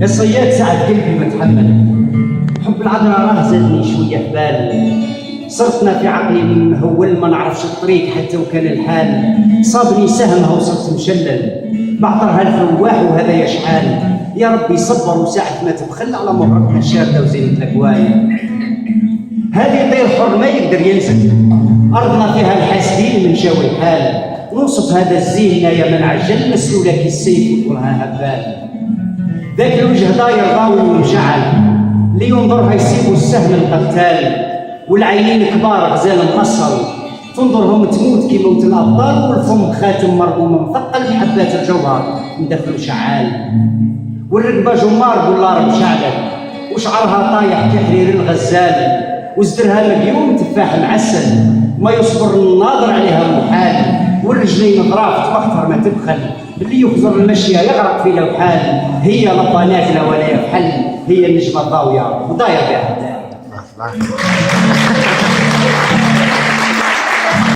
يا صياد ساعة قلبي ما تحمل، حب العذراء راه زادني شوية في بال، صرتنا في عقلي من مهول ما نعرفش الطريق حتى وكان الحال، صابني سهمها وصرت مشلل، بعطرها الفواح وهذا يا شحال، يا ربي صبر وساعة ما تبخل على مهرتنا الشاردة وزينة الأكوان. هذه طير حر ما يقدر ينزل، أرضنا فيها الحاسدين من شاوي الحال، نوصف هذا الزين يا من عجل مسلولة كالسيف وطولها هبال. ذاك الوجه داير ضاوي ومشعل، اللي ينظرها يسيبوا السهم القتال، والعينين كبار غزال مقصر، تنظرهم تموت كي موت الأبطال، والفم خاتم مرقوم مثقل بحبات الجوهر مدخل شعال، والرقبة جمار بولار مشعلل، وشعرها طايح كحرير الغزال، وزدرها مليون تفاح معسل، ما يصبر الناظر عليها محال، والرجلين ظراف توخر ما تبخل، اللي يخزر المشية يغرق في لوحال، هي لطا نازلة ولا يفحل، هي النجمة الضاوية وداير بها.